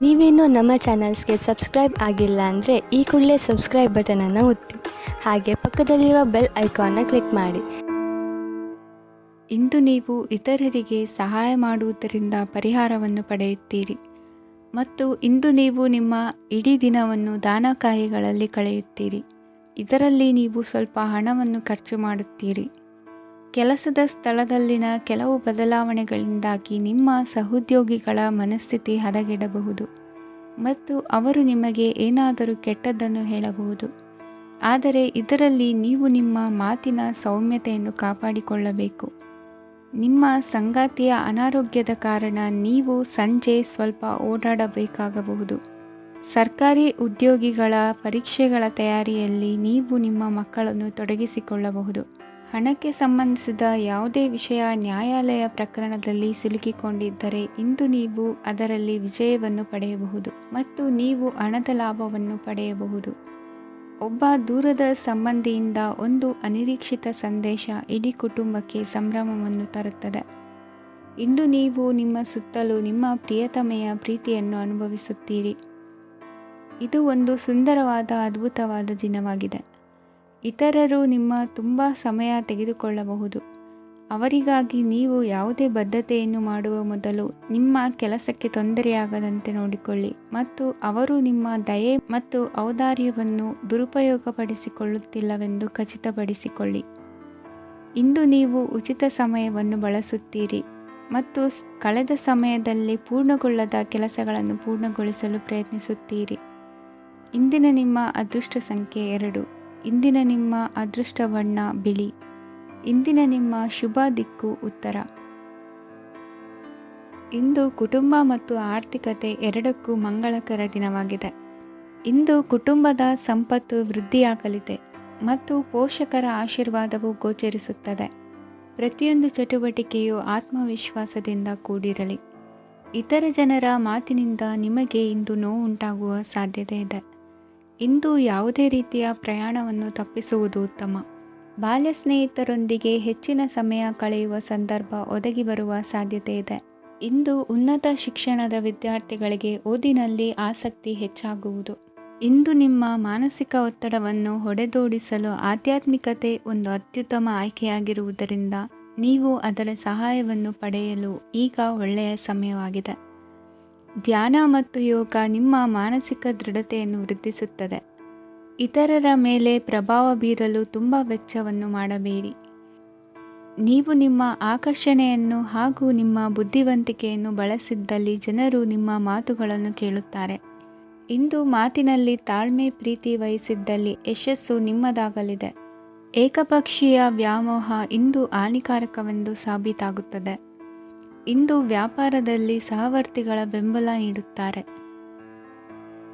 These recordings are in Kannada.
ನೀವೇನೂ ನಮ್ಮ ಚಾನಲ್ಸ್ಗೆ ಸಬ್ಸ್ಕ್ರೈಬ್ ಆಗಿಲ್ಲ ಅಂದರೆ ಈ ಕೂಡಲೇ ಸಬ್ಸ್ಕ್ರೈಬ್ ಬಟನನ್ನು ಒತ್ತಿ, ಹಾಗೆ ಪಕ್ಕದಲ್ಲಿರುವ ಬೆಲ್ ಐಕಾನ್ನ ಕ್ಲಿಕ್ ಮಾಡಿ. ಇಂದು ನೀವು ಇತರರಿಗೆ ಸಹಾಯ ಮಾಡುವುದರಿಂದ ಪರಿಹಾರವನ್ನು ಪಡೆಯುತ್ತೀರಿ ಮತ್ತು ಇಂದು ನೀವು ನಿಮ್ಮ ಇಡೀ ದಿನವನ್ನು ದಾನ ಕಾರ್ಯಗಳಲ್ಲಿ ಕಳೆಯುತ್ತೀರಿ. ಇದರಲ್ಲಿ ನೀವು ಸ್ವಲ್ಪ ಹಣವನ್ನು ಖರ್ಚು ಮಾಡುತ್ತೀರಿ. ಕೆಲಸದ ಸ್ಥಳದಲ್ಲಿನ ಕೆಲವು ಬದಲಾವಣೆಗಳಿಂದಾಗಿ ನಿಮ್ಮ ಸಹೋದ್ಯೋಗಿಗಳ ಮನಸ್ಥಿತಿ ಹದಗೆಡಬಹುದು ಮತ್ತು ಅವರು ನಿಮಗೆ ಏನಾದರೂ ಕೆಟ್ಟದ್ದನ್ನು ಹೇಳಬಹುದು. ಆದರೆ ಇದರಲ್ಲಿ ನೀವು ನಿಮ್ಮ ಮಾತಿನ ಸೌಮ್ಯತೆಯನ್ನು ಕಾಪಾಡಿಕೊಳ್ಳಬೇಕು. ನಿಮ್ಮ ಸಂಗಾತಿಯ ಅನಾರೋಗ್ಯದ ಕಾರಣ ನೀವು ಸಂಜೆ ಸ್ವಲ್ಪ ಓಡಾಡಬೇಕಾಗಬಹುದು. ಸರ್ಕಾರಿ ಉದ್ಯೋಗಿಗಳ ಪರೀಕ್ಷೆಗಳ ತಯಾರಿಯಲ್ಲಿ ನೀವು ನಿಮ್ಮ ಮಕ್ಕಳನ್ನು ತೊಡಗಿಸಿಕೊಳ್ಳಬಹುದು. ಹಣಕ್ಕೆ ಸಂಬಂಧಿಸಿದ ಯಾವುದೇ ವಿಷಯ ನ್ಯಾಯಾಲಯ ಪ್ರಕರಣದಲ್ಲಿ ಸಿಲುಕಿಕೊಂಡಿದ್ದರೆ ಇಂದು ನೀವು ಅದರಲ್ಲಿ ವಿಜಯವನ್ನು ಪಡೆಯಬಹುದು ಮತ್ತು ನೀವು ಹಣದ ಲಾಭವನ್ನು ಪಡೆಯಬಹುದು. ಒಬ್ಬ ದೂರದ ಸಂಬಂಧಿಯಿಂದ ಒಂದು ಅನಿರೀಕ್ಷಿತ ಸಂದೇಶ ಇಡೀ ಕುಟುಂಬಕ್ಕೆ ಸಂಭ್ರಮವನ್ನು ತರುತ್ತದೆ. ಇಂದು ನೀವು ನಿಮ್ಮ ಸುತ್ತಲೂ ನಿಮ್ಮ ಪ್ರಿಯತಮೆಯ ಪ್ರೀತಿಯನ್ನು ಅನುಭವಿಸುತ್ತೀರಿ. ಇದು ಒಂದು ಸುಂದರವಾದ ಅದ್ಭುತವಾದ ದಿನವಾಗಿದೆ. ಇತರರು ನಿಮ್ಮ ತುಂಬ ಸಮಯ ತೆಗೆದುಕೊಳ್ಳಬಹುದು. ಅವರಿಗಾಗಿ ನೀವು ಯಾವುದೇ ಬದ್ಧತೆಯನ್ನು ಮಾಡುವ ಮೊದಲು ನಿಮ್ಮ ಕೆಲಸಕ್ಕೆ ತೊಂದರೆಯಾಗದಂತೆ ನೋಡಿಕೊಳ್ಳಿ ಮತ್ತು ಅವರು ನಿಮ್ಮ ದಯೆ ಮತ್ತು ಔದಾರ್ಯವನ್ನು ದುರುಪಯೋಗಪಡಿಸಿಕೊಳ್ಳುತ್ತಿಲ್ಲವೆಂದು ಖಚಿತಪಡಿಸಿಕೊಳ್ಳಿ. ಇಂದು ನೀವು ಉಚಿತ ಸಮಯವನ್ನು ಬಳಸುತ್ತೀರಿ ಮತ್ತು ಕಳೆದ ಸಮಯದಲ್ಲಿ ಪೂರ್ಣಗೊಳ್ಳದ ಕೆಲಸಗಳನ್ನು ಪೂರ್ಣಗೊಳಿಸಲು ಪ್ರಯತ್ನಿಸುತ್ತೀರಿ. ಇಂದಿನ ನಿಮ್ಮ ಅದೃಷ್ಟ ಸಂಖ್ಯೆ 2. ಇಂದಿನ ನಿಮ್ಮ ಅದೃಷ್ಟ ಬಣ್ಣ ಬಿಳಿ. ಇಂದಿನ ನಿಮ್ಮ ಶುಭ ದಿಕ್ಕು ಉತ್ತರ. ಇಂದು ಕುಟುಂಬ ಮತ್ತು ಆರ್ಥಿಕತೆ ಎರಡಕ್ಕೂ ಮಂಗಳಕರ ದಿನವಾಗಿದೆ. ಇಂದು ಕುಟುಂಬದ ಸಂಪತ್ತು ವೃದ್ಧಿಯಾಗಲಿದೆ ಮತ್ತು ಪೋಷಕರ ಆಶೀರ್ವಾದವು ಗೋಚರಿಸುತ್ತದೆ. ಪ್ರತಿಯೊಂದು ಚಟುವಟಿಕೆಯು ಆತ್ಮವಿಶ್ವಾಸದಿಂದ ಕೂಡಿರಲಿ. ಇತರ ಜನರ ಮಾತಿನಿಂದ ನಿಮಗೆ ಇಂದು ನೋವುಂಟಾಗುವ ಸಾಧ್ಯತೆ ಇದೆ. ಇಂದು ಯಾವುದೇ ರೀತಿಯ ಪ್ರಯಾಣವನ್ನು ತಪ್ಪಿಸುವುದು ಉತ್ತಮ. ಬಾಲ್ಯ ಸ್ನೇಹಿತರೊಂದಿಗೆ ಹೆಚ್ಚಿನ ಸಮಯ ಕಳೆಯುವ ಸಂದರ್ಭ ಒದಗಿ ಬರುವ ಸಾಧ್ಯತೆ ಇದೆ. ಇಂದು ಉನ್ನತ ಶಿಕ್ಷಣದ ವಿದ್ಯಾರ್ಥಿಗಳಿಗೆ ಓದಿನಲ್ಲಿ ಆಸಕ್ತಿ ಹೆಚ್ಚಾಗುವುದು. ಇಂದು ನಿಮ್ಮ ಮಾನಸಿಕ ಒತ್ತಡವನ್ನು ಹೊಡೆದೋಡಿಸಲು ಆಧ್ಯಾತ್ಮಿಕತೆ ಒಂದು ಅತ್ಯುತ್ತಮ ಆಯ್ಕೆಯಾಗಿರುವುದರಿಂದ ನೀವು ಅದರ ಸಹಾಯವನ್ನು ಪಡೆಯಲು ಈಗ ಒಳ್ಳೆಯ ಸಮಯವಾಗಿದೆ. ಧ್ಯಾನ ಮತ್ತು ಯೋಗ ನಿಮ್ಮ ಮಾನಸಿಕ ದೃಢತೆಯನ್ನು ವೃದ್ಧಿಸುತ್ತದೆ. ಇತರರ ಮೇಲೆ ಪ್ರಭಾವ ಬೀರಲು ತುಂಬ ವೆಚ್ಚವನ್ನು ಮಾಡಬೇಡಿ. ನೀವು ನಿಮ್ಮ ಆಕರ್ಷಣೆಯನ್ನು ಹಾಗೂ ನಿಮ್ಮ ಬುದ್ಧಿವಂತಿಕೆಯನ್ನು ಬಳಸಿದ್ದಲ್ಲಿ ಜನರು ನಿಮ್ಮ ಮಾತುಗಳನ್ನು ಕೇಳುತ್ತಾರೆ. ಇಂದು ಮಾತಿನಲ್ಲಿ ತಾಳ್ಮೆ ಪ್ರೀತಿ ವಹಿಸಿದ್ದಲ್ಲಿ ಯಶಸ್ಸು ನಿಮ್ಮದಾಗಲಿದೆ. ಏಕಪಕ್ಷೀಯ ವ್ಯಾಮೋಹ ಇಂದು ಹಾನಿಕಾರಕವೆಂದು ಸಾಬೀತಾಗುತ್ತದೆ. ಇಂದು ವ್ಯಾಪಾರದಲ್ಲಿ ಸಹವರ್ತಿಗಳ ಬೆಂಬಲ ನೀಡುತ್ತಾರೆ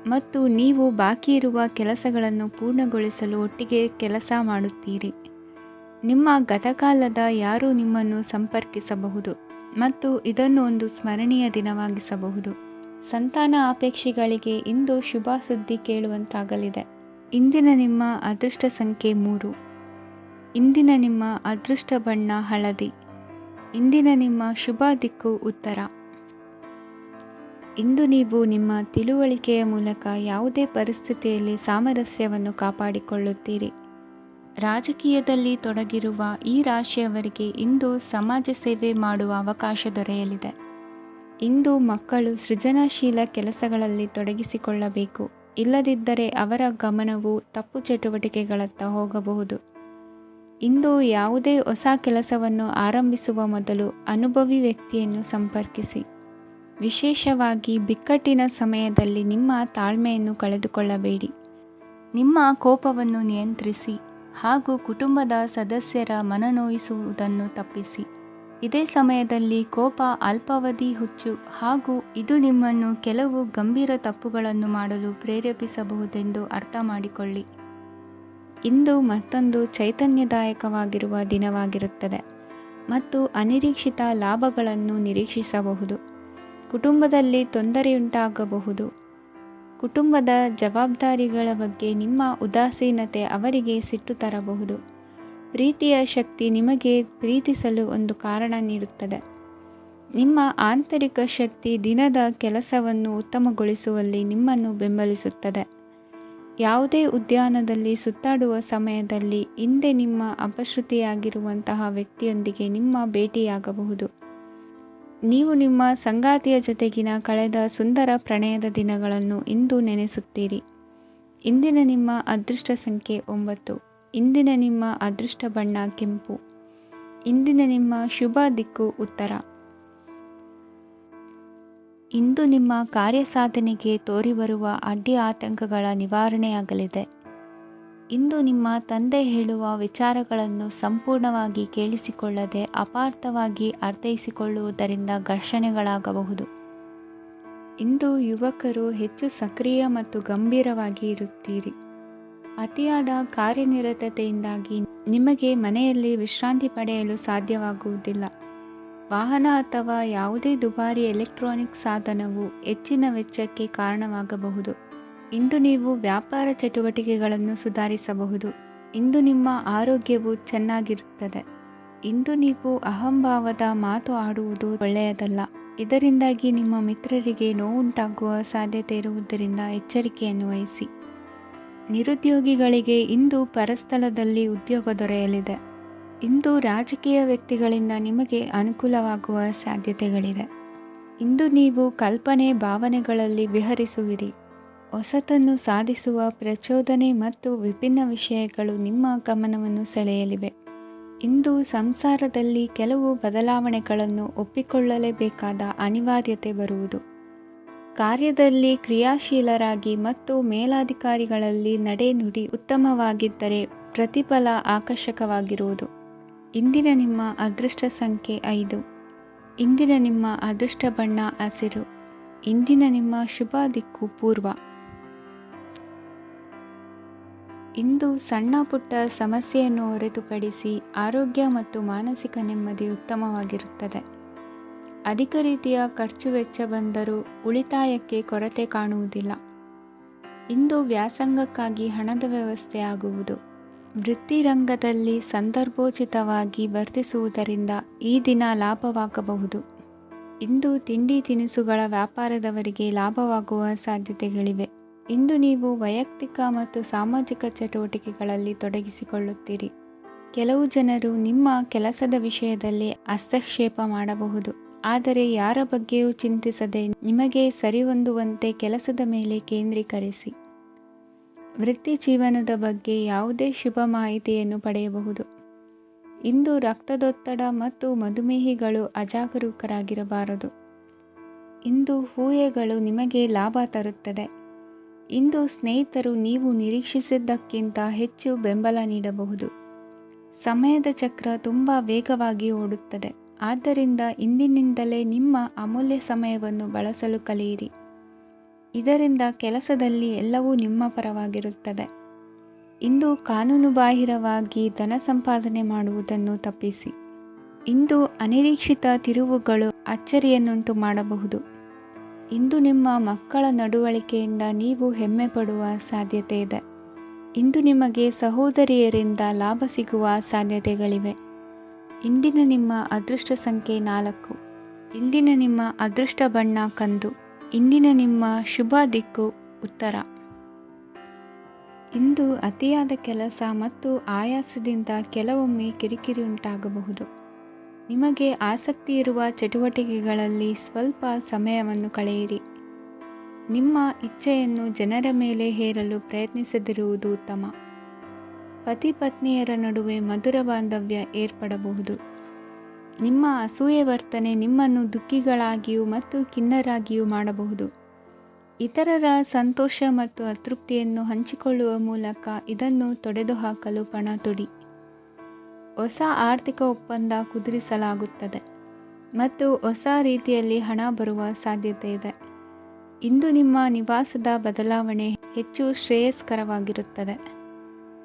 ಮತ್ತು ನೀವು ಬಾಕಿ ಇರುವ ಕೆಲಸಗಳನ್ನು ಪೂರ್ಣಗೊಳಿಸಲು ಒಟ್ಟಿಗೆ ಕೆಲಸ ಮಾಡುತ್ತೀರಿ. ನಿಮ್ಮ ಗತಕಾಲದ ಯಾರೂ ನಿಮ್ಮನ್ನು ಸಂಪರ್ಕಿಸಬಹುದು ಮತ್ತು ಇದನ್ನು ಒಂದು ಸ್ಮರಣೀಯ ದಿನವಾಗಿಸಬಹುದು. ಸಂತಾನ ಅಪೇಕ್ಷೆಗಳಿಗೆ ಇಂದು ಶುಭ ಸುದ್ದಿ ಕೇಳುವಂತಾಗಲಿದೆ. ಇಂದಿನ ನಿಮ್ಮ ಅದೃಷ್ಟ ಸಂಖ್ಯೆ 3. ಇಂದಿನ ನಿಮ್ಮ ಅದೃಷ್ಟ ಬಣ್ಣ ಹಳದಿ. ಇಂದಿನ ನಿಮ್ಮ ಶುಭ ದಿಕ್ಕು ಉತ್ತರ. ಇಂದು ನೀವು ನಿಮ್ಮ ತಿಳುವಳಿಕೆಯ ಮೂಲಕ ಯಾವುದೇ ಪರಿಸ್ಥಿತಿಯಲ್ಲಿ ಸಾಮರಸ್ಯವನ್ನು ಕಾಪಾಡಿಕೊಳ್ಳುತ್ತೀರಿ. ರಾಜಕೀಯದಲ್ಲಿ ತೊಡಗಿರುವ ಈ ರಾಶಿಯವರಿಗೆ ಇಂದು ಸಮಾಜ ಸೇವೆ ಮಾಡುವ ಅವಕಾಶ ದೊರೆಯಲಿದೆ. ಇಂದು ಮಕ್ಕಳು ಸೃಜನಶೀಲ ಕೆಲಸಗಳಲ್ಲಿ ತೊಡಗಿಸಿಕೊಳ್ಳಬೇಕು. ಇಲ್ಲದಿದ್ದರೆ ಅವರ ಗಮನವು ತಪ್ಪು ಚಟುವಟಿಕೆಗಳತ್ತ ಹೋಗಬಹುದು. ಇಂದು ಯಾವುದೇ ಹೊಸ ಕೆಲಸವನ್ನು ಆರಂಭಿಸುವ ಮೊದಲು ಅನುಭವಿ ವ್ಯಕ್ತಿಯನ್ನು ಸಂಪರ್ಕಿಸಿ. ವಿಶೇಷವಾಗಿ ಬಿಕ್ಕಟ್ಟಿನ ಸಮಯದಲ್ಲಿ ನಿಮ್ಮ ತಾಳ್ಮೆಯನ್ನು ಕಳೆದುಕೊಳ್ಳಬೇಡಿ. ನಿಮ್ಮ ಕೋಪವನ್ನು ನಿಯಂತ್ರಿಸಿ ಹಾಗೂ ಕುಟುಂಬದ ಸದಸ್ಯರ ಮನನೋಯಿಸುವುದನ್ನು ತಪ್ಪಿಸಿ. ಇದೇ ಸಮಯದಲ್ಲಿ ಕೋಪ ಅಲ್ಪಾವಧಿ ಹುಚ್ಚು ಹಾಗೂ ಇದು ನಿಮ್ಮನ್ನು ಕೆಲವು ಗಂಭೀರ ತಪ್ಪುಗಳನ್ನು ಮಾಡಲು ಪ್ರೇರೇಪಿಸಬಹುದೆಂದು ಅರ್ಥ ಮಾಡಿಕೊಳ್ಳಿ. ಇಂದು ಮತ್ತೊಂದು ಚೈತನ್ಯದಾಯಕವಾಗಿರುವ ದಿನವಾಗಿರುತ್ತದೆ ಮತ್ತು ಅನಿರೀಕ್ಷಿತ ಲಾಭಗಳನ್ನು ನಿರೀಕ್ಷಿಸಬಹುದು. ಕುಟುಂಬದಲ್ಲಿ ತೊಂದರೆಯುಂಟಾಗಬಹುದು. ಕುಟುಂಬದ ಜವಾಬ್ದಾರಿಗಳ ಬಗ್ಗೆ ನಿಮ್ಮ ಉದಾಸೀನತೆ ಅವರಿಗೆ ಸಿಟ್ಟು ತರಬಹುದು. ಪ್ರೀತಿಯ ಶಕ್ತಿ ನಿಮಗೆ ಪ್ರೀತಿಸಲು ಒಂದು ಕಾರಣ ನೀಡುತ್ತದೆ. ನಿಮ್ಮ ಆಂತರಿಕ ಶಕ್ತಿ ದಿನದ ಕೆಲಸವನ್ನು ಉತ್ತಮಗೊಳಿಸುವಲ್ಲಿ ನಿಮ್ಮನ್ನು ಬೆಂಬಲಿಸುತ್ತದೆ. ಯಾವುದೇ ಉದ್ಯಾನದಲ್ಲಿ ಸುತ್ತಾಡುವ ಸಮಯದಲ್ಲಿ ಹಿಂದೆ ನಿಮ್ಮ ಅಪಶ್ರುತಿಯಾಗಿರುವಂತಹ ವ್ಯಕ್ತಿಯೊಂದಿಗೆ ನಿಮ್ಮ ಭೇಟಿಯಾಗಬಹುದು. ನೀವು ನಿಮ್ಮ ಸಂಗಾತಿಯ ಜೊತೆಗಿನ ಕಳೆದ ಸುಂದರ ಪ್ರಣಯದ ದಿನಗಳನ್ನು ಇಂದು ನೆನೆಸುತ್ತೀರಿ. ಇಂದಿನ ನಿಮ್ಮ ಅದೃಷ್ಟ ಸಂಖ್ಯೆ 9. ಇಂದಿನ ನಿಮ್ಮ ಅದೃಷ್ಟ ಬಣ್ಣ ಕೆಂಪು. ಇಂದಿನ ನಿಮ್ಮ ಶುಭ ದಿಕ್ಕು ಉತ್ತರ. ಇಂದು ನಿಮ್ಮ ಕಾರ್ಯಸಾಧನೆಗೆ ತೋರಿಬರುವ ಅಡ್ಡಿ ಆತಂಕಗಳ ನಿವಾರಣೆಯಾಗಲಿದೆ. ಇಂದು ನಿಮ್ಮ ತಂದೆ ಹೇಳುವ ವಿಚಾರಗಳನ್ನು ಸಂಪೂರ್ಣವಾಗಿ ಕೇಳಿಸಿಕೊಳ್ಳದೆ ಅಪಾರ್ಥವಾಗಿ ಅರ್ಥೈಸಿಕೊಳ್ಳುವುದರಿಂದ ಘರ್ಷಣೆಗಳಾಗಬಹುದು. ಇಂದು ಯುವಕರು ಹೆಚ್ಚು ಸಕ್ರಿಯ ಮತ್ತು ಗಂಭೀರವಾಗಿ ಇರುತ್ತೀರಿ. ಅತಿಯಾದ ಕಾರ್ಯನಿರತತೆಯಿಂದಾಗಿ ನಿಮಗೆ ಮನೆಯಲ್ಲಿ ವಿಶ್ರಾಂತಿ ಪಡೆಯಲು ಸಾಧ್ಯವಾಗುವುದಿಲ್ಲ. ವಾಹನ ಅಥವಾ ಯಾವುದೇ ದುಬಾರಿ ಎಲೆಕ್ಟ್ರಾನಿಕ್ ಸಾಧನವು ಹೆಚ್ಚಿನ ವೆಚ್ಚಕ್ಕೆ ಕಾರಣವಾಗಬಹುದು. ಇಂದು ನೀವು ವ್ಯಾಪಾರ ಚಟುವಟಿಕೆಗಳನ್ನು ಸುಧಾರಿಸಬಹುದು. ಇಂದು ನಿಮ್ಮ ಆರೋಗ್ಯವು ಚೆನ್ನಾಗಿರುತ್ತದೆ. ಇಂದು ನೀವು ಅಹಂಭಾವದ ಮಾತು ಆಡುವುದು ಒಳ್ಳೆಯದಲ್ಲ. ಇದರಿಂದಾಗಿ ನಿಮ್ಮ ಮಿತ್ರರಿಗೆ ನೋವುಂಟಾಗುವ ಸಾಧ್ಯತೆ ಇರುವುದರಿಂದ ಎಚ್ಚರಿಕೆಯನ್ನು ವಹಿಸಿ. ನಿರುದ್ಯೋಗಿಗಳಿಗೆ ಇಂದು ಪರಸ್ಥಳದಲ್ಲಿ ಉದ್ಯೋಗ ದೊರೆಯಲಿದೆ. ಇಂದು ರಾಜಕೀಯ ವ್ಯಕ್ತಿಗಳಿಂದ ನಿಮಗೆ ಅನುಕೂಲವಾಗುವ ಸಾಧ್ಯತೆಗಳಿದೆ. ಇಂದು ನೀವು ಕಲ್ಪನೆ ಭಾವನೆಗಳಲ್ಲಿ ವಿಹರಿಸುವಿರಿ. ಹೊಸತನ್ನು ಸಾಧಿಸುವ ಪ್ರಚೋದನೆ ಮತ್ತು ವಿಭಿನ್ನ ವಿಷಯಗಳು ನಿಮ್ಮ ಗಮನವನ್ನು ಸೆಳೆಯಲಿವೆ. ಇಂದು ಸಂಸಾರದಲ್ಲಿ ಕೆಲವು ಬದಲಾವಣೆಗಳನ್ನು ಒಪ್ಪಿಕೊಳ್ಳಲೇಬೇಕಾದ ಅನಿವಾರ್ಯತೆ ಬರುವುದು. ಕಾರ್ಯದಲ್ಲಿ ಕ್ರಿಯಾಶೀಲರಾಗಿ ಮತ್ತು ಮೇಲಾಧಿಕಾರಿಗಳಲ್ಲಿ ನಡೆನುಡಿ ಉತ್ತಮವಾಗಿದ್ದರೆ ಪ್ರತಿಫಲ ಆಕರ್ಷಕವಾಗಿರುವುದು. ಇಂದಿನ ನಿಮ್ಮ ಅದೃಷ್ಟ ಸಂಖ್ಯೆ 5. ಇಂದಿನ ನಿಮ್ಮ ಅದೃಷ್ಟ ಬಣ್ಣ ಹಸಿರು. ಇಂದಿನ ನಿಮ್ಮ ಶುಭ ದಿಕ್ಕು ಪೂರ್ವ. ಇಂದು ಸಣ್ಣ ಪುಟ್ಟ ಸಮಸ್ಯೆಯನ್ನು ಹೊರತುಪಡಿಸಿ ಆರೋಗ್ಯ ಮತ್ತು ಮಾನಸಿಕ ನೆಮ್ಮದಿ ಉತ್ತಮವಾಗಿರುತ್ತದೆ. ಅಧಿಕ ರೀತಿಯ ಖರ್ಚು ವೆಚ್ಚ ಬಂದರೂ ಉಳಿತಾಯಕ್ಕೆ ಕೊರತೆ ಕಾಣುವುದಿಲ್ಲ. ಇಂದು ವ್ಯಾಸಂಗಕ್ಕಾಗಿ ಹಣದ ವ್ಯವಸ್ಥೆ ಆಗುವುದು. ವೃತ್ತಿರಂಗದಲ್ಲಿ ಸಂದರ್ಭೋಚಿತವಾಗಿ ವರ್ತಿಸುವುದರಿಂದ ಈ ದಿನ ಲಾಭವಾಗಬಹುದು. ಇಂದು ತಿಂಡಿ ತಿನಿಸುಗಳ ವ್ಯಾಪಾರದವರಿಗೆ ಲಾಭವಾಗುವ ಸಾಧ್ಯತೆಗಳಿವೆ. ಇಂದು ನೀವು ವೈಯಕ್ತಿಕ ಮತ್ತು ಸಾಮಾಜಿಕ ಚಟುವಟಿಕೆಗಳಲ್ಲಿ ತೊಡಗಿಸಿಕೊಳ್ಳುತ್ತೀರಿ. ಕೆಲವು ಜನರು ನಿಮ್ಮ ಕೆಲಸದ ವಿಷಯದಲ್ಲಿ ಹಸ್ತಕ್ಷೇಪ ಮಾಡಬಹುದು. ಆದರೆ ಯಾರ ಬಗ್ಗೆಯೂ ಚಿಂತಿಸದೆ ನಿಮಗೆ ಸರಿಹೊಂದುವಂತೆ ಕೆಲಸದ ಮೇಲೆ ಕೇಂದ್ರೀಕರಿಸಿ. ವೃತ್ತಿ ಜೀವನದ ಬಗ್ಗೆ ಯಾವುದೇ ಶುಭ ಮಾಹಿತಿಯನ್ನು ಪಡೆಯಬಹುದು. ಇಂದು ರಕ್ತದೊತ್ತಡ ಮತ್ತು ಮಧುಮೇಹಿಗಳು ಅಜಾಗರೂಕರಾಗಿರಬಾರದು. ಇಂದು ಊಹೆಗಳು ನಿಮಗೆ ಲಾಭ ತರುತ್ತದೆ. ಇಂದು ಸ್ನೇಹಿತರು ನೀವು ನಿರೀಕ್ಷಿಸಿದ್ದಕ್ಕಿಂತ ಹೆಚ್ಚು ಬೆಂಬಲ ನೀಡಬಹುದು. ಸಮಯದ ಚಕ್ರ ತುಂಬ ವೇಗವಾಗಿ ಓಡುತ್ತದೆ. ಆದ್ದರಿಂದ ಇಂದಿನಿಂದಲೇ ನಿಮ್ಮ ಅಮೂಲ್ಯ ಸಮಯವನ್ನು ಬಳಸಲು ಕಲಿಯಿರಿ. ಇದರಿಂದ ಕೆಲಸದಲ್ಲಿ ಎಲ್ಲವೂ ನಿಮ್ಮ ಪರವಾಗಿರುತ್ತದೆ. ಇಂದು ಕಾನೂನುಬಾಹಿರವಾಗಿ ಧನ ಸಂಪಾದನೆ ಮಾಡುವುದನ್ನು ತಪ್ಪಿಸಿ. ಇಂದು ಅನಿರೀಕ್ಷಿತ ತಿರುವುಗಳು ಅಚ್ಚರಿಯನ್ನುಂಟು ಮಾಡಬಹುದು. ಇಂದು ನಿಮ್ಮ ಮಕ್ಕಳ ನಡವಳಿಕೆಯಿಂದ ನೀವು ಹೆಮ್ಮೆ ಪಡುವ ಸಾಧ್ಯತೆ ಇದೆ. ಇಂದು ನಿಮಗೆ ಸಹೋದರಿಯರಿಂದ ಲಾಭ ಸಿಗುವ ಸಾಧ್ಯತೆಗಳಿವೆ. ಇಂದಿನ ನಿಮ್ಮ ಅದೃಷ್ಟ ಸಂಖ್ಯೆ 4. ಇಂದಿನ ನಿಮ್ಮ ಅದೃಷ್ಟ ಬಣ್ಣ ಕಂದು. ಇಂದಿನ ನಿಮ್ಮ ಶುಭ ದಿಕ್ಕು ಉತ್ತರ. ಇಂದು ಅತಿಯಾದ ಕೆಲಸ ಮತ್ತು ಆಯಾಸದಿಂದ ಕೆಲವೊಮ್ಮೆ ಕಿರಿಕಿರಿ ಉಂಟಾಗಬಹುದು. ನಿಮಗೆ ಆಸಕ್ತಿ ಇರುವ ಚಟುವಟಿಕೆಗಳಲ್ಲಿ ಸ್ವಲ್ಪ ಸಮಯವನ್ನು ಕಳೆಯಿರಿ. ನಿಮ್ಮ ಇಚ್ಛೆಯನ್ನು ಜನರ ಮೇಲೆ ಹೇರಲು ಪ್ರಯತ್ನಿಸದಿರುವುದು ಉತ್ತಮ. ಪತಿ ಪತ್ನಿಯರ ನಡುವೆ ಮಧುರ ಬಾಂಧವ್ಯ ಏರ್ಪಡಬಹುದು. ನಿಮ್ಮ ಅಸೂಯೆ ವರ್ತನೆ ನಿಮ್ಮನ್ನು ದುಃಖಿಗಳಾಗಿಯೂ ಮತ್ತು ಖಿನ್ನರಾಗಿಯೂ ಮಾಡಬಹುದು. ಇತರರ ಸಂತೋಷ ಮತ್ತು ಅತೃಪ್ತಿಯನ್ನು ಹಂಚಿಕೊಳ್ಳುವ ಮೂಲಕ ಇದನ್ನು ತೊಡೆದುಹಾಕಲು ಪಣ ತೊಡಿ. ಹೊಸ ಆರ್ಥಿಕ ಒಪ್ಪಂದ ಕುದುರಿಸಲಾಗುತ್ತದೆ ಮತ್ತು ಹೊಸ ರೀತಿಯಲ್ಲಿ ಹಣ ಬರುವ ಸಾಧ್ಯತೆ ಇದೆ. ಇಂದು ನಿಮ್ಮ ನಿವಾಸದ ಬದಲಾವಣೆ ಹೆಚ್ಚು ಶ್ರೇಯಸ್ಕರವಾಗಿರುತ್ತದೆ.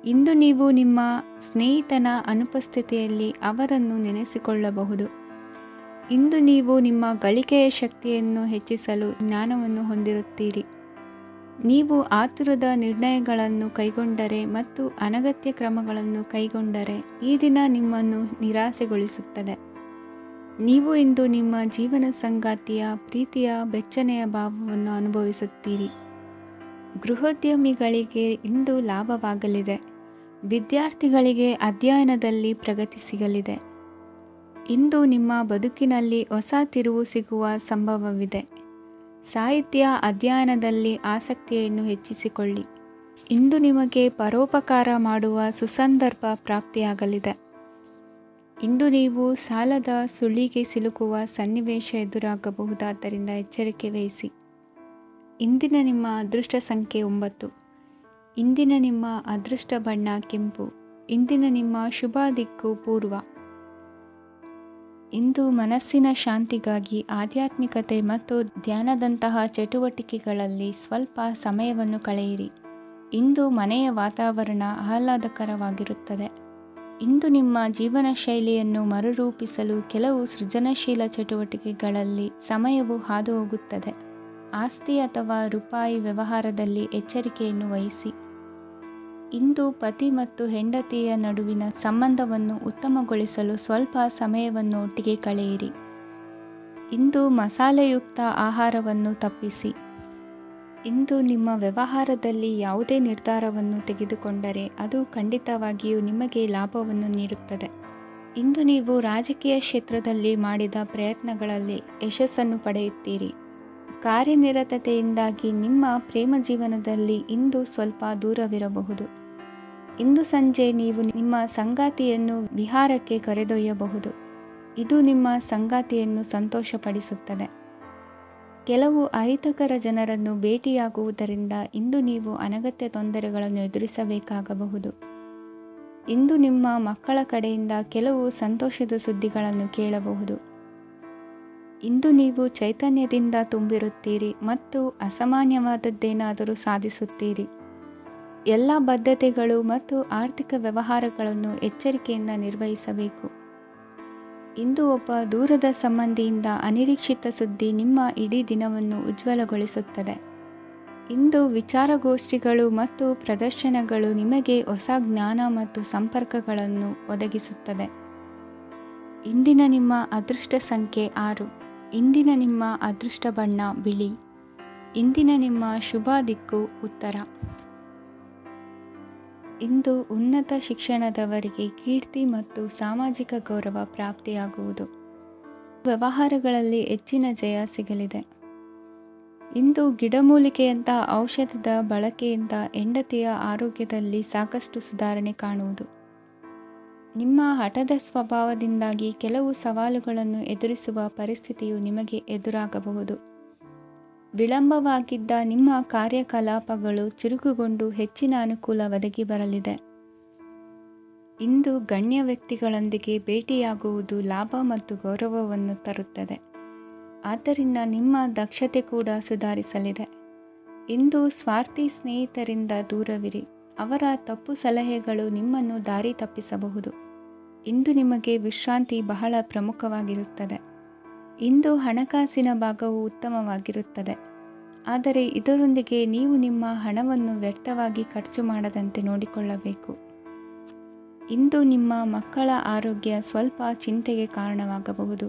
ಇಂದು ನೀವು ನಿಮ್ಮ ಸ್ನೇಹಿತನ ಅನುಪಸ್ಥಿತಿಯಲ್ಲಿ ಅವರನ್ನು ನೆನೆಸಿಕೊಳ್ಳಬಹುದು. ಇಂದು ನೀವು ನಿಮ್ಮ ಗಳಿಕೆಯ ಶಕ್ತಿಯನ್ನು ಹೆಚ್ಚಿಸಲು ಜ್ಞಾನವನ್ನು ಹೊಂದಿರುತ್ತೀರಿ. ನೀವು ಆತುರದ ನಿರ್ಣಯಗಳನ್ನು ಕೈಗೊಂಡರೆ ಮತ್ತು ಅನಗತ್ಯ ಕ್ರಮಗಳನ್ನು ಕೈಗೊಂಡರೆ ಈ ದಿನ ನಿಮ್ಮನ್ನು ನಿರಾಸೆಗೊಳಿಸುತ್ತದೆ. ನೀವು ಇಂದು ನಿಮ್ಮ ಜೀವನ ಸಂಗಾತಿಯ ಪ್ರೀತಿಯ ಬೆಚ್ಚನೆಯ ಭಾವವನ್ನು ಅನುಭವಿಸುತ್ತೀರಿ. ಗೃಹೋದ್ಯಮಿಗಳಿಗೆ ಇಂದು ಲಾಭವಾಗಲಿದೆ. ವಿದ್ಯಾರ್ಥಿಗಳಿಗೆ ಅಧ್ಯಯನದಲ್ಲಿ ಪ್ರಗತಿ ಸಿಗಲಿದೆ. ಇಂದು ನಿಮ್ಮ ಬದುಕಿನಲ್ಲಿ ಹೊಸ ತಿರುವು ಸಿಗುವ ಸಂಭವವಿದೆ. ಸಾಹಿತ್ಯ ಅಧ್ಯಯನದಲ್ಲಿ ಆಸಕ್ತಿಯನ್ನು ಹೆಚ್ಚಿಸಿಕೊಳ್ಳಿ. ಇಂದು ನಿಮಗೆ ಪರೋಪಕಾರ ಮಾಡುವ ಸುಸಂದರ್ಭ ಪ್ರಾಪ್ತಿಯಾಗಲಿದೆ. ಇಂದು ನೀವು ಸಾಲದ ಸುಳಿಗೆ ಸಿಲುಕುವ ಸನ್ನಿವೇಶ ಎದುರಾಗಬಹುದಾದ್ದರಿಂದ ಎಚ್ಚರಿಕೆ ವಹಿಸಿ. ಇಂದಿನ ನಿಮ್ಮ ಅದೃಷ್ಟ ಸಂಖ್ಯೆ 9. ಇಂದಿನ ನಿಮ್ಮ ಅದೃಷ್ಟ ಬಣ್ಣ ಕೆಂಪು. ಇಂದಿನ ನಿಮ್ಮ ಶುಭ ದಿಕ್ಕು ಪೂರ್ವ. ಇಂದು ಮನಸ್ಸಿನ ಶಾಂತಿಗಾಗಿ ಆಧ್ಯಾತ್ಮಿಕತೆ ಮತ್ತು ಧ್ಯಾನದಂತಹ ಚಟುವಟಿಕೆಗಳಲ್ಲಿ ಸ್ವಲ್ಪ ಸಮಯವನ್ನು ಕಳೆಯಿರಿ. ಇಂದು ಮನೆಯ ವಾತಾವರಣ ಆಹ್ಲಾದಕರವಾಗಿರುತ್ತದೆ. ಇಂದು ನಿಮ್ಮ ಜೀವನ ಶೈಲಿಯನ್ನು ಮರುರೂಪಿಸಲು ಕೆಲವು ಸೃಜನಶೀಲ ಚಟುವಟಿಕೆಗಳಲ್ಲಿ ಸಮಯವು ಹಾದುಹೋಗುತ್ತದೆ. ಆಸ್ತಿ ಅಥವಾ ರೂಪಾಯಿ ವ್ಯವಹಾರದಲ್ಲಿ ಎಚ್ಚರಿಕೆಯನ್ನು ವಹಿಸಿ. ಇಂದು ಪತಿ ಮತ್ತು ಹೆಂಡತಿಯ ನಡುವಿನ ಸಂಬಂಧವನ್ನು ಉತ್ತಮಗೊಳಿಸಲು ಸ್ವಲ್ಪ ಸಮಯವನ್ನು ಒಟ್ಟಿಗೆ ಕಳೆಯಿರಿ. ಇಂದು ಮಸಾಲೆಯುಕ್ತ ಆಹಾರವನ್ನು ತಪ್ಪಿಸಿ. ಇಂದು ನಿಮ್ಮ ವ್ಯವಹಾರದಲ್ಲಿ ಯಾವುದೇ ನಿರ್ಧಾರವನ್ನು ತೆಗೆದುಕೊಂಡರೆ ಅದು ಖಂಡಿತವಾಗಿಯೂ ನಿಮಗೆ ಲಾಭವನ್ನು ನೀಡುತ್ತದೆ. ಇಂದು ನೀವು ರಾಜಕೀಯ ಕ್ಷೇತ್ರದಲ್ಲಿ ಮಾಡಿದ ಪ್ರಯತ್ನಗಳಲ್ಲಿ ಯಶಸ್ಸನ್ನು ಪಡೆಯುತ್ತೀರಿ. ಕಾರ್ಯನಿರತತೆಯಿಂದಾಗಿ ನಿಮ್ಮ ಪ್ರೇಮ ಜೀವನದಲ್ಲಿ ಇಂದು ಸ್ವಲ್ಪ ದೂರವಿರಬಹುದು. ಇಂದು ಸಂಜೆ ನೀವು ನಿಮ್ಮ ಸಂಗಾತಿಯನ್ನು ವಿಹಾರಕ್ಕೆ ಕರೆದೊಯ್ಯಬಹುದು. ಇದು ನಿಮ್ಮ ಸಂಗಾತಿಯನ್ನು ಸಂತೋಷಪಡಿಸುತ್ತದೆ. ಕೆಲವು ಅಹಿತಕರ ಜನರನ್ನು ಭೇಟಿಯಾಗುವುದರಿಂದ ಇಂದು ನೀವು ಅನಗತ್ಯ ತೊಂದರೆಗಳನ್ನು ಎದುರಿಸಬೇಕಾಗಬಹುದು. ಇಂದು ನಿಮ್ಮ ಮಕ್ಕಳ ಕಡೆಯಿಂದ ಕೆಲವು ಸಂತೋಷದ ಸುದ್ದಿಗಳನ್ನು ಕೇಳಬಹುದು. ಇಂದು ನೀವು ಚೈತನ್ಯದಿಂದ ತುಂಬಿರುತ್ತೀರಿ ಮತ್ತು ಅಸಾಮಾನ್ಯವಾದದ್ದೇನಾದರೂ ಸಾಧಿಸುತ್ತೀರಿ. ಎಲ್ಲ ಬದ್ಧತೆಗಳು ಮತ್ತು ಆರ್ಥಿಕ ವ್ಯವಹಾರಗಳನ್ನು ಎಚ್ಚರಿಕೆಯಿಂದ ನಿರ್ವಹಿಸಬೇಕು. ಇಂದು ಒಬ್ಬ ದೂರದ ಸಂಬಂಧಿಯಿಂದ ಅನಿರೀಕ್ಷಿತ ಸುದ್ದಿ ನಿಮ್ಮ ಇಡೀ ದಿನವನ್ನು ಉಜ್ವಲಗೊಳಿಸುತ್ತದೆ. ಇಂದು ವಿಚಾರಗೋಷ್ಠಿಗಳು ಮತ್ತು ಪ್ರದರ್ಶನಗಳು ನಿಮಗೆ ಹೊಸ ಜ್ಞಾನ ಮತ್ತು ಸಂಪರ್ಕಗಳನ್ನು ಒದಗಿಸುತ್ತದೆ. ಇಂದಿನ ನಿಮ್ಮ ಅದೃಷ್ಟ ಸಂಖ್ಯೆ 6. ಇಂದಿನ ನಿಮ್ಮ ಅದೃಷ್ಟ ಬಣ್ಣ ಬಿಳಿ. ಇಂದಿನ ನಿಮ್ಮ ಶುಭ ದಿಕ್ಕು ಉತ್ತರ. ಇಂದು ಉನ್ನತ ಶಿಕ್ಷಣದವರಿಗೆ ಕೀರ್ತಿ ಮತ್ತು ಸಾಮಾಜಿಕ ಗೌರವ ಪ್ರಾಪ್ತಿಯಾಗುವುದು. ವ್ಯವಹಾರಗಳಲ್ಲಿ ಹೆಚ್ಚಿನ ಜಯ ಸಿಗಲಿದೆ. ಇಂದು ಗಿಡಮೂಲಿಕೆಯಂಥ ಔಷಧದ ಬಳಕೆಯಿಂದ ಹೆಂಡತಿಯ ಆರೋಗ್ಯದಲ್ಲಿ ಸಾಕಷ್ಟು ಸುಧಾರಣೆ ಕಾಣುವುದು. ನಿಮ್ಮ ಹಠದ ಸ್ವಭಾವದಿಂದಾಗಿ ಕೆಲವು ಸವಾಲುಗಳನ್ನು ಎದುರಿಸುವ ಪರಿಸ್ಥಿತಿಯು ನಿಮಗೆ ಎದುರಾಗಬಹುದು. ವಿಳಂಬವಾಗಿದ್ದ ನಿಮ್ಮ ಕಾರ್ಯಕಲಾಪಗಳು ಚುರುಕುಗೊಂಡು ಹೆಚ್ಚಿನ ಅನುಕೂಲ ಒದಗಿ ಬರಲಿದೆ. ಇಂದು ಗಣ್ಯ ವ್ಯಕ್ತಿಗಳೊಂದಿಗೆ ಭೇಟಿಯಾಗುವುದು ಲಾಭ ಮತ್ತು ಗೌರವವನ್ನು ತರುತ್ತದೆ. ಆದ್ದರಿಂದ ನಿಮ್ಮ ದಕ್ಷತೆ ಕೂಡ ಸುಧಾರಿಸಲಿದೆ. ಇಂದು ಸ್ವಾರ್ಥಿ ಸ್ನೇಹಿತರಿಂದ ದೂರವಿರಿ. ಅವರ ತಪ್ಪು ಸಲಹೆಗಳು ನಿಮ್ಮನ್ನು ದಾರಿ ತಪ್ಪಿಸಬಹುದು. ಇಂದು ನಿಮಗೆ ವಿಶ್ರಾಂತಿ ಬಹಳ ಪ್ರಮುಖವಾಗಿರುತ್ತದೆ. ಇಂದು ಹಣಕಾಸಿನ ಭಾಗವು ಉತ್ತಮವಾಗಿರುತ್ತದೆ. ಆದರೆ ಇದರೊಂದಿಗೆ ನೀವು ನಿಮ್ಮ ಹಣವನ್ನು ವ್ಯರ್ಥವಾಗಿ ಖರ್ಚು ಮಾಡದಂತೆ ನೋಡಿಕೊಳ್ಳಬೇಕು. ಇಂದು ನಿಮ್ಮ ಮಕ್ಕಳ ಆರೋಗ್ಯ ಸ್ವಲ್ಪ ಚಿಂತೆಗೆ ಕಾರಣವಾಗಬಹುದು.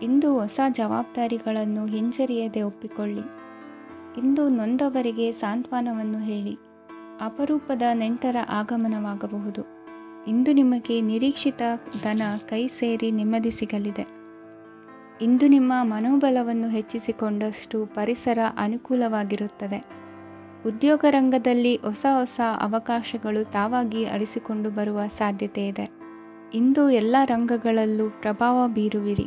ಇಂದು ಹೊಸ ಜವಾಬ್ದಾರಿಗಳನ್ನು ಹಿಂಜರಿಯದೆ ಒಪ್ಪಿಕೊಳ್ಳಿ. ಇಂದು ನೊಂದವರಿಗೆ ಸಾಂತ್ವನವನ್ನು ಹೇಳಿ. ಅಪರೂಪದ ನೆಂಟರ ಆಗಮನವಾಗಬಹುದು. ಇಂದು ನಿಮಗೆ ನಿರೀಕ್ಷಿತ ಧನ ಕೈ ಸೇರಿ ನೆಮ್ಮದಿ ಸಿಗಲಿದೆ. ಇಂದು ನಿಮ್ಮ ಮನೋಬಲವನ್ನು ಹೆಚ್ಚಿಸಿಕೊಂಡಷ್ಟು ಪರಿಸರ ಅನುಕೂಲವಾಗಿರುತ್ತದೆ. ಉದ್ಯೋಗ ರಂಗದಲ್ಲಿ ಹೊಸ ಹೊಸ ಅವಕಾಶಗಳು ತಾವಾಗಿ ಅರಿಸಿಕೊಂಡು ಬರುವ ಸಾಧ್ಯತೆ ಇದೆ. ಇಂದು ಎಲ್ಲ ರಂಗಗಳಲ್ಲೂ ಪ್ರಭಾವ ಬೀರುವಿರಿ.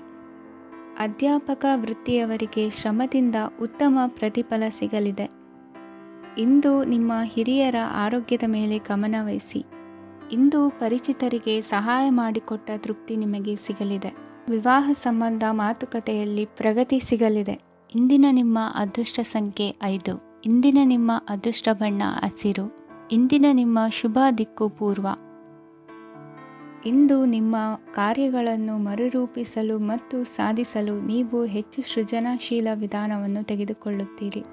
ಅಧ್ಯಾಪಕ ವೃತ್ತಿಯವರಿಗೆ ಶ್ರಮದಿಂದ ಉತ್ತಮ ಪ್ರತಿಫಲ ಸಿಗಲಿದೆ. ಇಂದು ನಿಮ್ಮ ಹಿರಿಯರ ಆರೋಗ್ಯದ ಮೇಲೆ ಗಮನ ವಹಿಸಿ. ಇಂದು ಪರಿಚಿತರಿಗೆ ಸಹಾಯ ಮಾಡಿಕೊಟ್ಟ ತೃಪ್ತಿ ನಿಮಗೆ ಸಿಗಲಿದೆ. ವಿವಾಹ ಸಂಬಂಧ ಮಾತುಕತೆಯಲ್ಲಿ ಪ್ರಗತಿ ಸಿಗಲಿದೆ. ಇಂದಿನ ನಿಮ್ಮ ಅದೃಷ್ಟ ಸಂಖ್ಯೆ 5. ಇಂದಿನ ನಿಮ್ಮ ಅದೃಷ್ಟ ಬಣ್ಣ ಹಸಿರು. ಇಂದಿನ ನಿಮ್ಮ ಶುಭ ದಿಕ್ಕು ಪೂರ್ವ. ಇಂದು ನಿಮ್ಮ ಕಾರ್ಯಗಳನ್ನು ಮರುರೂಪಿಸಲು ಮತ್ತು ಸಾಧಿಸಲು ನೀವು ಹೆಚ್ಚು ಸೃಜನಶೀಲ ವಿಧಾನವನ್ನು ತೆಗೆದುಕೊಳ್ಳುತ್ತೀರಿ.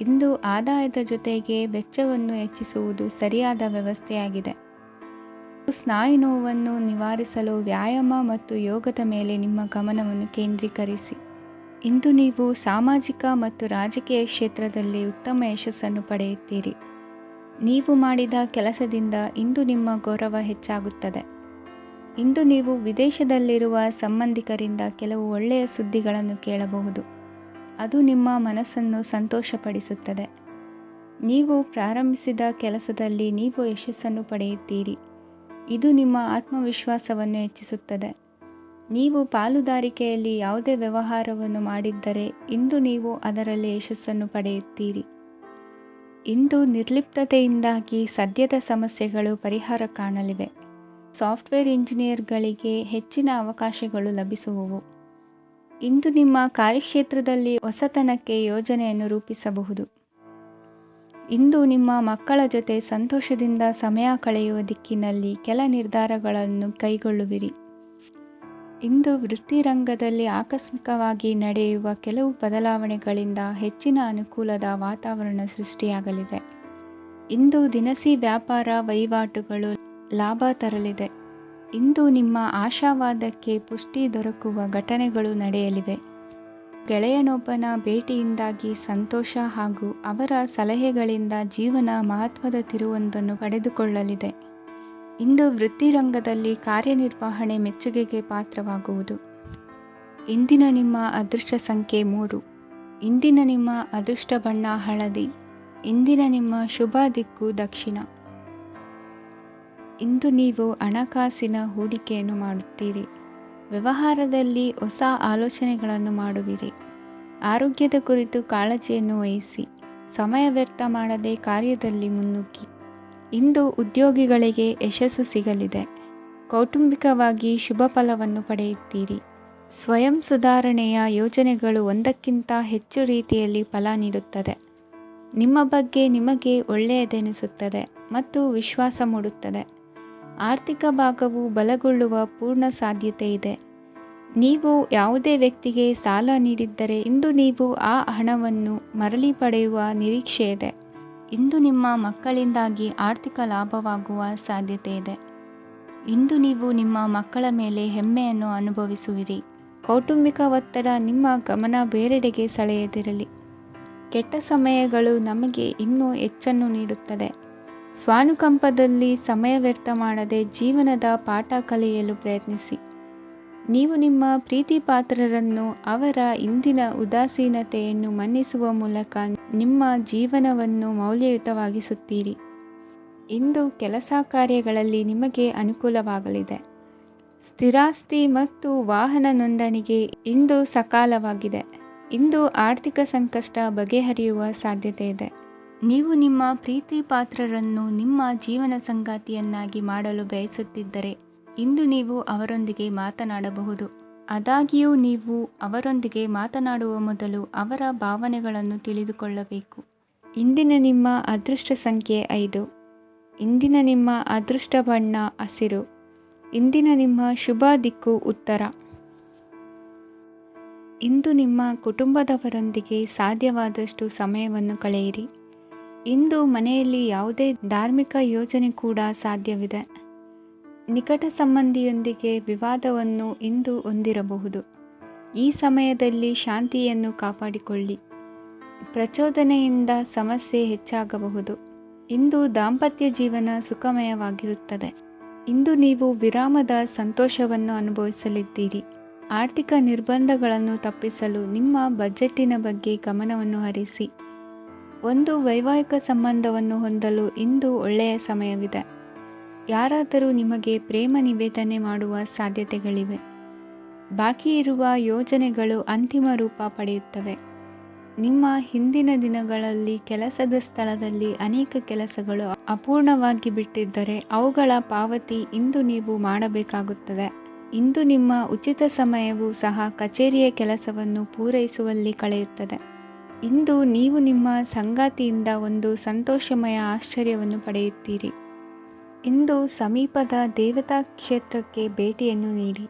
ಇಂದು ಆದಾಯದ ಜೊತೆಗೆ ವೆಚ್ಚವನ್ನು ಹೆಚ್ಚಿಸುವುದು ಸರಿಯಾದ ವ್ಯವಸ್ಥೆಯಾಗಿದೆ. ಸ್ನಾಯು ನೋವನ್ನು ನಿವಾರಿಸಲು ವ್ಯಾಯಾಮ ಮತ್ತು ಯೋಗದ ಮೇಲೆ ನಿಮ್ಮ ಗಮನವನ್ನು ಕೇಂದ್ರೀಕರಿಸಿ. ಇಂದು ನೀವು ಸಾಮಾಜಿಕ ಮತ್ತು ರಾಜಕೀಯ ಕ್ಷೇತ್ರದಲ್ಲಿ ಉತ್ತಮ ಯಶಸ್ಸನ್ನು ಪಡೆಯುತ್ತೀರಿ. ನೀವು ಮಾಡಿದ ಕೆಲಸದಿಂದ ಇಂದು ನಿಮ್ಮ ಗೌರವ ಹೆಚ್ಚಾಗುತ್ತದೆ. ಇಂದು ನೀವು ವಿದೇಶದಲ್ಲಿರುವ ಸಂಬಂಧಿಕರಿಂದ ಕೆಲವು ಒಳ್ಳೆಯ ಸುದ್ದಿಗಳನ್ನು ಕೇಳಬಹುದು. ಅದು ನಿಮ್ಮ ಮನಸ್ಸನ್ನು ಸಂತೋಷಪಡಿಸುತ್ತದೆ. ನೀವು ಪ್ರಾರಂಭಿಸಿದ ಕೆಲಸದಲ್ಲಿ ನೀವು ಯಶಸ್ಸನ್ನು ಪಡೆಯುತ್ತೀರಿ. ಇದು ನಿಮ್ಮ ಆತ್ಮವಿಶ್ವಾಸವನ್ನು ಹೆಚ್ಚಿಸುತ್ತದೆ. ನೀವು ಪಾಲುದಾರಿಕೆಯಲ್ಲಿ ಯಾವುದೇ ವ್ಯವಹಾರವನ್ನು ಮಾಡಿದ್ದರೆ ಇಂದು ನೀವು ಅದರಲ್ಲಿ ಯಶಸ್ಸನ್ನು ಪಡೆಯುತ್ತೀರಿ. ಇಂದು ನಿರ್ಲಿಪ್ತತೆಯಿಂದಾಗಿ ಸದ್ಯದ ಸಮಸ್ಯೆಗಳು ಪರಿಹಾರ ಕಾಣಲಿವೆ. ಸಾಫ್ಟ್ವೇರ್ ಇಂಜಿನಿಯರ್ಗಳಿಗೆ ಹೆಚ್ಚಿನ ಅವಕಾಶಗಳು ಲಭಿಸುವವು. ಇಂದು ನಿಮ್ಮ ಕಾರ್ಯಕ್ಷೇತ್ರದಲ್ಲಿ ಹೊಸತನಕ್ಕೆ ಯೋಜನೆಯನ್ನು ರೂಪಿಸಬಹುದು. ಇಂದು ನಿಮ್ಮ ಮಕ್ಕಳ ಜೊತೆ ಸಂತೋಷದಿಂದ ಸಮಯ ಕಳೆಯುವ ದಿಕ್ಕಿನಲ್ಲಿ ಕೆಲ ನಿರ್ಧಾರಗಳನ್ನು ಕೈಗೊಳ್ಳುವಿರಿ. ಇಂದು ವೃತ್ತಿರಂಗದಲ್ಲಿ ಆಕಸ್ಮಿಕವಾಗಿ ನಡೆಯುವ ಕೆಲವು ಬದಲಾವಣೆಗಳಿಂದ ಹೆಚ್ಚಿನ ಅನುಕೂಲದ ವಾತಾವರಣ ಸೃಷ್ಟಿಯಾಗಲಿದೆ. ಇಂದು ದಿನಸಿ ವ್ಯಾಪಾರ ವಹಿವಾಟುಗಳು ಲಾಭ ತರಲಿದೆ. ಇಂದು ನಿಮ್ಮ ಆಶಾವಾದಕ್ಕೆ ಪುಷ್ಟಿ ದೊರಕುವ ಘಟನೆಗಳು ನಡೆಯಲಿವೆ. ಗೆಳೆಯನೊಬ್ಬನ ಭೇಟಿಯಿಂದಾಗಿ ಸಂತೋಷ ಹಾಗೂ ಅವರ ಸಲಹೆಗಳಿಂದ ಜೀವನ ಮಹತ್ವದ ತಿರುವೊಂದನ್ನು ಪಡೆದುಕೊಳ್ಳಲಿದೆ. ಇಂದು ವೃತ್ತಿರಂಗದಲ್ಲಿ ಕಾರ್ಯನಿರ್ವಹಣೆ ಮೆಚ್ಚುಗೆಗೆ ಪಾತ್ರವಾಗುವುದು. ಇಂದಿನ ನಿಮ್ಮ ಅದೃಷ್ಟ ಸಂಖ್ಯೆ 3. ಇಂದಿನ ನಿಮ್ಮ ಅದೃಷ್ಟ ಬಣ್ಣ ಹಳದಿ. ಇಂದಿನ ನಿಮ್ಮ ಶುಭ ದಿಕ್ಕು ದಕ್ಷಿಣ. ಇಂದು ನೀವು ಹಣಕಾಸಿನ ಹೂಡಿಕೆಯನ್ನು ಮಾಡುತ್ತೀರಿ. ವ್ಯವಹಾರದಲ್ಲಿ ಹೊಸ ಆಲೋಚನೆಗಳನ್ನು ಮಾಡುವಿರಿ. ಆರೋಗ್ಯದ ಕುರಿತು ಕಾಳಜಿಯನ್ನು ವಹಿಸಿ. ಸಮಯ ವ್ಯರ್ಥ ಮಾಡದೆ ಕಾರ್ಯದಲ್ಲಿ ಮುನ್ನುಗ್ಗಿ. ಇಂದು ಉದ್ಯೋಗಿಗಳಿಗೆ ಯಶಸ್ಸು ಸಿಗಲಿದೆ. ಕೌಟುಂಬಿಕವಾಗಿ ಶುಭ ಫಲವನ್ನು ಪಡೆಯುತ್ತೀರಿ. ಸ್ವಯಂ ಸುಧಾರಣೆಯ ಯೋಜನೆಗಳು ಒಂದಕ್ಕಿಂತ ಹೆಚ್ಚು ರೀತಿಯಲ್ಲಿ ಫಲ ನೀಡುತ್ತದೆ. ನಿಮ್ಮ ಬಗ್ಗೆ ನಿಮಗೆ ಒಳ್ಳೆಯದೆನಿಸುತ್ತದೆ ಮತ್ತು ವಿಶ್ವಾಸ ಮೂಡುತ್ತದೆ. ಆರ್ಥಿಕ ಭಾಗವು ಬಲಗೊಳ್ಳುವ ಪೂರ್ಣ ಸಾಧ್ಯತೆ ಇದೆ. ನೀವು ಯಾವುದೇ ವ್ಯಕ್ತಿಗೆ ಸಾಲ ನೀಡಿದ್ದರೆ ಇಂದು ನೀವು ಆ ಹಣವನ್ನು ಮರಳಿ ಪಡೆಯುವ ನಿರೀಕ್ಷೆ ಇದೆ. ಇಂದು ನಿಮ್ಮ ಮಕ್ಕಳಿಂದಾಗಿ ಆರ್ಥಿಕ ಲಾಭವಾಗುವ ಸಾಧ್ಯತೆ ಇದೆ. ಇಂದು ನೀವು ನಿಮ್ಮ ಮಕ್ಕಳ ಮೇಲೆ ಹೆಮ್ಮೆಯನ್ನು ಅನುಭವಿಸುವಿರಿ. ಕೌಟುಂಬಿಕ ಒತ್ತಡ ನಿಮ್ಮ ಗಮನ ಬೇರೆಡೆಗೆ ಸೆಳೆಯದಿರಲಿ. ಕೆಟ್ಟ ಸಮಯಗಳು ನಮಗೆ ಇನ್ನೂ ಹೆಚ್ಚನ್ನು ನೀಡುತ್ತದೆ. ಸ್ವಾನುಕಂಪದಲ್ಲಿ ಸಮಯ ವ್ಯರ್ಥ ಮಾಡದೆ ಜೀವನದ ಪಾಠ ಕಲಿಯಲು ಪ್ರಯತ್ನಿಸಿ. ನೀವು ನಿಮ್ಮ ಪ್ರೀತಿ ಪಾತ್ರರನ್ನು ಅವರ ಇಂದಿನ ಉದಾಸೀನತೆಯನ್ನು ಮನ್ನಿಸುವ ಮೂಲಕ ನಿಮ್ಮ ಜೀವನವನ್ನು ಮೌಲ್ಯಯುತವಾಗಿಸುತ್ತೀರಿ. ಇಂದು ಕೆಲಸ ಕಾರ್ಯಗಳಲ್ಲಿ ನಿಮಗೆ ಅನುಕೂಲವಾಗಲಿದೆ. ಸ್ಥಿರಾಸ್ತಿ ಮತ್ತು ವಾಹನ ನೋಂದಣಿಗೆ ಇಂದು ಸಕಾಲವಾಗಿದೆ. ಇಂದು ಆರ್ಥಿಕ ಸಂಕಷ್ಟ ಬಗೆಹರಿಯುವ ಸಾಧ್ಯತೆ ಇದೆ. ನೀವು ನಿಮ್ಮ ಪ್ರೀತಿ ಪಾತ್ರರನ್ನು ನಿಮ್ಮ ಜೀವನ ಸಂಗಾತಿಯನ್ನಾಗಿ ಮಾಡಲು ಬಯಸುತ್ತಿದ್ದರೆ ಇಂದು ನೀವು ಅವರೊಂದಿಗೆ ಮಾತನಾಡಬಹುದು. ಆದಾಗ್ಯೂ ನೀವು ಅವರೊಂದಿಗೆ ಮಾತನಾಡುವ ಮೊದಲು ಅವರ ಭಾವನೆಗಳನ್ನು ತಿಳಿದುಕೊಳ್ಳಬೇಕು. ಇಂದಿನ ನಿಮ್ಮ ಅದೃಷ್ಟ ಸಂಖ್ಯೆ 5. ಇಂದಿನ ನಿಮ್ಮ ಅದೃಷ್ಟ ಬಣ್ಣ ಹಸಿರು. ಇಂದಿನ ನಿಮ್ಮ ಶುಭ ದಿಕ್ಕು ಉತ್ತರ. ಇಂದು ನಿಮ್ಮ ಕುಟುಂಬದವರೊಂದಿಗೆ ಸಾಧ್ಯವಾದಷ್ಟು ಸಮಯವನ್ನು ಕಳೆಯಿರಿ. ಇಂದು ಮನೆಯಲ್ಲಿ ಯಾವುದೇ ಧಾರ್ಮಿಕ ಯೋಜನೆ ಕೂಡ ಸಾಧ್ಯವಿದೆ. ನಿಕಟ ಸಂಬಂಧಿಯೊಂದಿಗೆ ವಿವಾದವನ್ನು ಇಂದು ಹೊಂದಿರಬಹುದು. ಈ ಸಮಯದಲ್ಲಿ ಶಾಂತಿಯನ್ನು ಕಾಪಾಡಿಕೊಳ್ಳಿ. ಪ್ರಚೋದನೆಯಿಂದ ಸಮಸ್ಯೆ ಹೆಚ್ಚಾಗಬಹುದು. ಇಂದು ದಾಂಪತ್ಯ ಜೀವನ ಸುಖಮಯವಾಗಿರುತ್ತದೆ. ಇಂದು ನೀವು ವಿರಾಮದ ಸಂತೋಷವನ್ನು ಅನುಭವಿಸಲಿದ್ದೀರಿ. ಆರ್ಥಿಕ ನಿರ್ಬಂಧಗಳನ್ನು ತಪ್ಪಿಸಲು ನಿಮ್ಮ ಬಜೆಟ್ಟಿನ ಬಗ್ಗೆ ಗಮನವನ್ನು ಹರಿಸಿ. ಒಂದು ವೈವಾಹಿಕ ಸಂಬಂಧವನ್ನು ಹೊಂದಲು ಇಂದು ಒಳ್ಳೆಯ ಸಮಯವಿದೆ. ಯಾರಾದರೂ ನಿಮಗೆ ಪ್ರೇಮ ನಿವೇದನೆ ಮಾಡುವ ಸಾಧ್ಯತೆಗಳಿವೆ. ಬಾಕಿ ಇರುವ ಯೋಜನೆಗಳು ಅಂತಿಮ ರೂಪ ಪಡೆಯುತ್ತವೆ. ನಿಮ್ಮ ಹಿಂದಿನ ದಿನಗಳಲ್ಲಿ ಕೆಲಸದ ಸ್ಥಳದಲ್ಲಿ ಅನೇಕ ಕೆಲಸಗಳು ಅಪೂರ್ಣವಾಗಿ ಬಿಟ್ಟಿದ್ದರೆ ಅವುಗಳ ಪಾವತಿ ಇಂದು ನೀವು ಮಾಡಬೇಕಾಗುತ್ತದೆ. ಇಂದು ನಿಮ್ಮ ಉಚಿತ ಸಮಯವು ಸಹ ಕಚೇರಿಯ ಕೆಲಸವನ್ನು ಪೂರೈಸುವಲ್ಲಿ ಕಳೆಯುತ್ತದೆ. ಇಂದು ನೀವು ನಿಮ್ಮ ಸಂಗಾತಿಯಿಂದ ಒಂದು ಸಂತೋಷಮಯ ಆಶ್ಚರ್ಯವನ್ನು ಪಡೆಯುತ್ತೀರಿ. ಇಂದು ಸಮೀಪದ ದೇವತಾ ಕ್ಷೇತ್ರಕ್ಕೆ ಭೇಟಿಯನ್ನು ನೀಡಿ.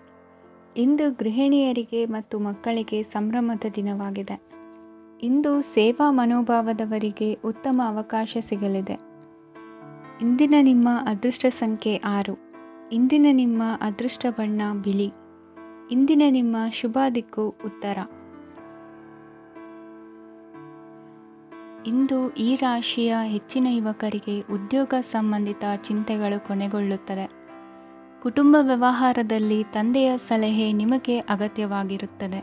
ಇಂದು ಗೃಹಿಣಿಯರಿಗೆ ಮತ್ತು ಮಕ್ಕಳಿಗೆ ಸಂಭ್ರಮದ ದಿನವಾಗಿದೆ. ಇಂದು ಸೇವಾ ಮನೋಭಾವದವರಿಗೆ ಉತ್ತಮ ಅವಕಾಶ ಸಿಗಲಿದೆ. ಇಂದಿನ ನಿಮ್ಮ ಅದೃಷ್ಟ ಸಂಖ್ಯೆ 6. ಇಂದಿನ ನಿಮ್ಮ ಅದೃಷ್ಟ ಬಣ್ಣ ಬಿಳಿ. ಇಂದಿನ ನಿಮ್ಮ ಶುಭ ದಿಕ್ಕು ಉತ್ತರ. ಇಂದು ಈ ರಾಶಿಯ ಹೆಚ್ಚಿನ ಯುವಕರಿಗೆ ಉದ್ಯೋಗ ಸಂಬಂಧಿತ ಚಿಂತೆಗಳು ಕೊನೆಗೊಳ್ಳುತ್ತದೆ. ಕುಟುಂಬ ವ್ಯವಹಾರದಲ್ಲಿ ತಂದೆಯ ಸಲಹೆ ನಿಮಗೆ ಅಗತ್ಯವಾಗಿರುತ್ತದೆ.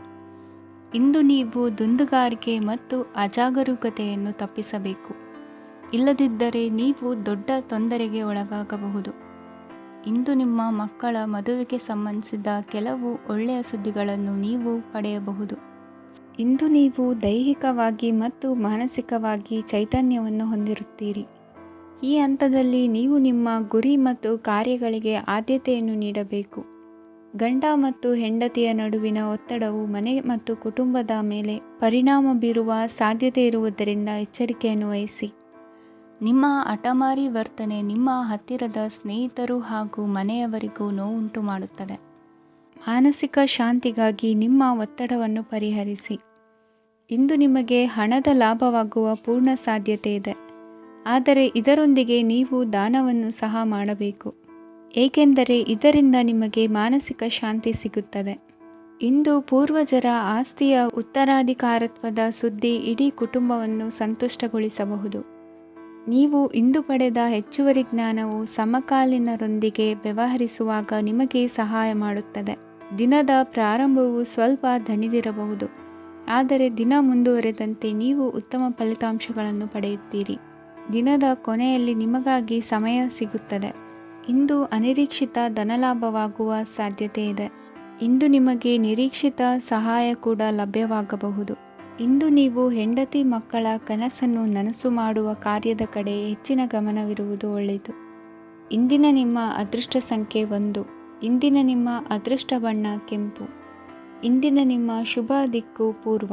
ಇಂದು ನೀವು ದುಂದುಗಾರಿಕೆ ಮತ್ತು ಅಜಾಗರೂಕತೆಯನ್ನು ತಪ್ಪಿಸಬೇಕು. ಇಲ್ಲದಿದ್ದರೆ ನೀವು ದೊಡ್ಡ ತೊಂದರೆಗೆ ಒಳಗಾಗಬಹುದು. ಇಂದು ನಿಮ್ಮ ಮಕ್ಕಳ ಮದುವೆಗೆ ಸಂಬಂಧಿಸಿದ ಕೆಲವು ಒಳ್ಳೆಯ ಸುದ್ದಿಗಳನ್ನು ನೀವು ಪಡೆಯಬಹುದು. ಇಂದು ನೀವು ದೈಹಿಕವಾಗಿ ಮತ್ತು ಮಾನಸಿಕವಾಗಿ ಚೈತನ್ಯವನ್ನು ಹೊಂದಿರುತ್ತೀರಿ. ಈ ಹಂತದಲ್ಲಿ ನೀವು ನಿಮ್ಮ ಗುರಿ ಮತ್ತು ಕಾರ್ಯಗಳಿಗೆ ಆದ್ಯತೆಯನ್ನು ನೀಡಬೇಕು. ಗಂಡ ಮತ್ತು ಹೆಂಡತಿಯ ನಡುವಿನ ಒತ್ತಡವು ಮನೆ ಮತ್ತು ಕುಟುಂಬದ ಮೇಲೆ ಪರಿಣಾಮ ಬೀರುವ ಸಾಧ್ಯತೆ ಇರುವುದರಿಂದ ಎಚ್ಚರಿಕೆಯನ್ನು ವಹಿಸಿ. ನಿಮ್ಮ ಹಠಮಾರಿ ವರ್ತನೆ ನಿಮ್ಮ ಹತ್ತಿರದ ಸ್ನೇಹಿತರು ಹಾಗೂ ಮನೆಯವರಿಗೂ ನೋವುಂಟು ಮಾಡುತ್ತದೆ. ಮಾನಸಿಕ ಶಾಂತಿಗಾಗಿ ನಿಮ್ಮ ಒತ್ತಡವನ್ನು ಪರಿಹರಿಸಿ. ಇಂದು ನಿಮಗೆ ಹಣದ ಲಾಭವಾಗುವ ಪೂರ್ಣ ಸಾಧ್ಯತೆ ಇದೆ. ಆದರೆ ಇದರೊಂದಿಗೆ ನೀವು ದಾನವನ್ನು ಸಹ ಮಾಡಬೇಕು, ಏಕೆಂದರೆ ಇದರಿಂದ ನಿಮಗೆ ಮಾನಸಿಕ ಶಾಂತಿ ಸಿಗುತ್ತದೆ. ಇಂದು ಪೂರ್ವಜರ ಆಸ್ತಿಯ ಉತ್ತರಾಧಿಕಾರತ್ವದ ಸುದ್ದಿ ಇಡೀ ಕುಟುಂಬವನ್ನು ಸಂತುಷ್ಟಗೊಳಿಸಬಹುದು. ನೀವು ಇಂದು ಪಡೆದ ಹೆಚ್ಚುವರಿ ಜ್ಞಾನವು ಸಮಕಾಲೀನರೊಂದಿಗೆ ವ್ಯವಹರಿಸುವಾಗ ನಿಮಗೆ ಸಹಾಯ ಮಾಡುತ್ತದೆ. ದಿನದ ಪ್ರಾರಂಭವು ಸ್ವಲ್ಪ ದಣಿದಿರಬಹುದು, ಆದರೆ ದಿನ ಮುಂದುವರೆದಂತೆ ನೀವು ಉತ್ತಮ ಫಲಿತಾಂಶಗಳನ್ನು ಪಡೆಯುತ್ತೀರಿ. ದಿನದ ಕೊನೆಯಲ್ಲಿ ನಿಮಗಾಗಿ ಸಮಯ ಸಿಗುತ್ತದೆ. ಇಂದು ಅನಿರೀಕ್ಷಿತ ಧನಲಾಭವಾಗುವ ಸಾಧ್ಯತೆ ಇದೆ. ಇಂದು ನಿಮಗೆ ನಿರೀಕ್ಷಿತ ಸಹಾಯ ಕೂಡ ಲಭ್ಯವಾಗಬಹುದು. ಇಂದು ನೀವು ಹೆಂಡತಿ ಮಕ್ಕಳ ಕನಸನ್ನು ನನಸು ಮಾಡುವ ಕಾರ್ಯದ ಕಡೆ ಹೆಚ್ಚಿನ ಗಮನವಿರುವುದು ಒಳ್ಳೆಯದು. ಇಂದಿನ ನಿಮ್ಮ ಅದೃಷ್ಟ ಸಂಖ್ಯೆ 1. ಇಂದಿನ ನಿಮ್ಮ ಅದೃಷ್ಟ ಬಣ್ಣ ಕೆಂಪು. ಇಂದಿನ ನಿಮ್ಮ ಶುಭ ದಿಕ್ಕು ಪೂರ್ವ.